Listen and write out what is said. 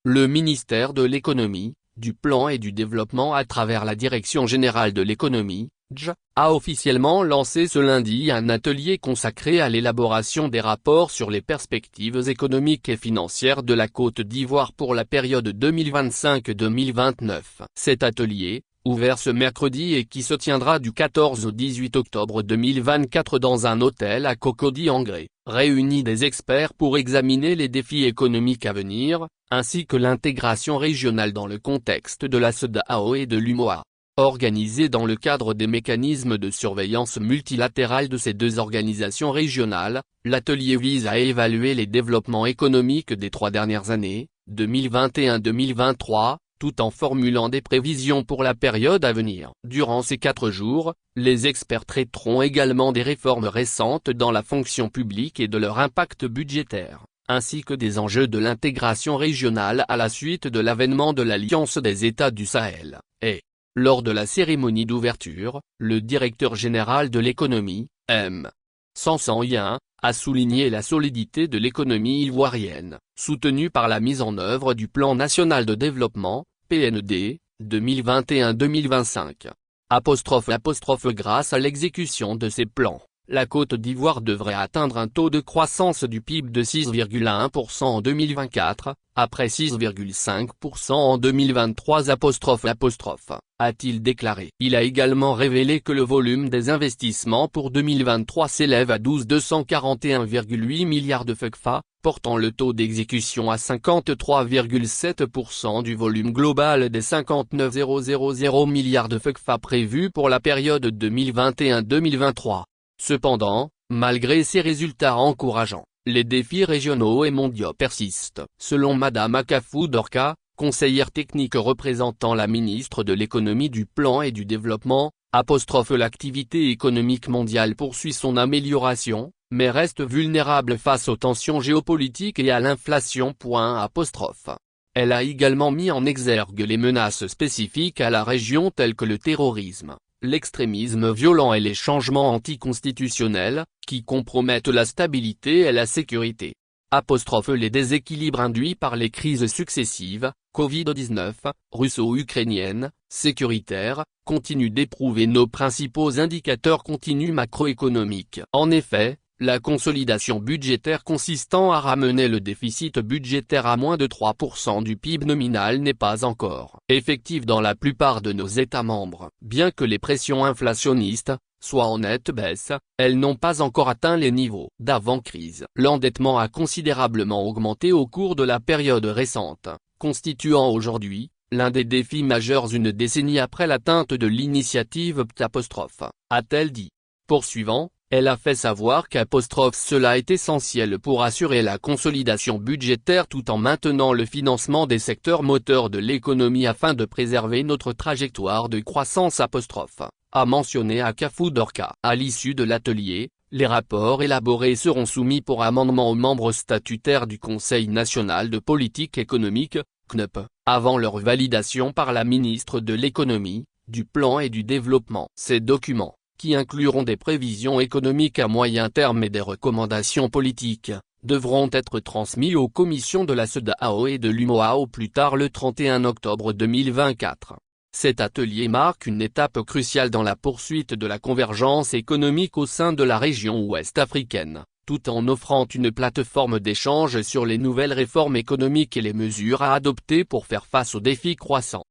Le ministère de l'Économie, du Plan et du Développement à travers la Direction Générale de l'Économie, DG, a officiellement lancé ce lundi un atelier consacré à l'élaboration des rapports sur les perspectives économiques et financières de la Côte d'Ivoire pour la période 2025-2029. Cet atelier, ouvert ce mercredi et qui se tiendra du 14 au 18 octobre 2024 dans un hôtel à Cocody-en-Gré, réunit des experts pour examiner les défis économiques à venir, ainsi que l'intégration régionale dans le contexte de la CEDEAO et de l'UEMOA. Organisé dans le cadre des mécanismes de surveillance multilatérale de ces deux organisations régionales, l'atelier vise à évaluer les développements économiques des 3 dernières années, 2021-2023, tout en formulant des prévisions pour la période à venir. Durant ces 4 jours, les experts traiteront également des réformes récentes dans la fonction publique et de leur impact budgétaire, ainsi que des enjeux de l'intégration régionale à la suite de l'avènement de l'Alliance des États du Sahel. Lors de la cérémonie d'ouverture, le directeur général de l'économie, M. Sansan-Yin, a souligné la solidité de l'économie ivoirienne, soutenue par la mise en œuvre du Plan national de développement, PND, 2021-2025. Grâce à l'exécution de ces plans, la Côte d'Ivoire devrait atteindre un taux de croissance du PIB de 6,1% en 2024, après 6,5% en 2023 », a-t-il déclaré. Il a également révélé que le volume des investissements pour 2023 s'élève à 241,8 milliards de FECFA, portant le taux d'exécution à 53,7% du volume global des 59,000 milliards de FECFA prévus pour la période 2021-2023. Cependant, malgré ces résultats encourageants, les défis régionaux et mondiaux persistent. Selon Madame Akafou Dorka, conseillère technique représentant la ministre de l'Économie, du Plan et du Développement, l'activité économique mondiale poursuit son amélioration, mais reste vulnérable face aux tensions géopolitiques et à l'inflation. Elle a également mis en exergue les menaces spécifiques à la région telles que le terrorisme, l'extrémisme violent et les changements anticonstitutionnels, qui compromettent la stabilité et la sécurité. Les déséquilibres induits par les crises successives, Covid-19, russo-ukrainienne, sécuritaire, continuent d'éprouver nos principaux indicateurs continus macroéconomiques. En effet, la consolidation budgétaire consistant à ramener le déficit budgétaire à moins de 3% du PIB nominal n'est pas encore effective dans la plupart de nos États membres. Bien que les pressions inflationnistes soient en nette baisse, elles n'ont pas encore atteint les niveaux d'avant-crise. L'endettement a considérablement augmenté au cours de la période récente, constituant aujourd'hui l'un des défis majeurs une décennie après l'atteinte de l'initiative ', a-t-elle dit. Poursuivant, elle a fait savoir cela est essentiel pour assurer la consolidation budgétaire tout en maintenant le financement des secteurs moteurs de l'économie afin de préserver notre trajectoire de croissance a mentionné Akafou Dorka. À l'issue de l'atelier, les rapports élaborés seront soumis pour amendement aux membres statutaires du Conseil national de politique économique, CNEP, avant leur validation par la ministre de l'Économie, du Plan et du Développement. Ces documents, qui incluront des prévisions économiques à moyen terme et des recommandations politiques, devront être transmis aux commissions de la CEDEAO et de l'UEMOA au plus tard le 31 octobre 2024. Cet atelier marque une étape cruciale dans la poursuite de la convergence économique au sein de la région ouest africaine, tout en offrant une plateforme d'échange sur les nouvelles réformes économiques et les mesures à adopter pour faire face aux défis croissants.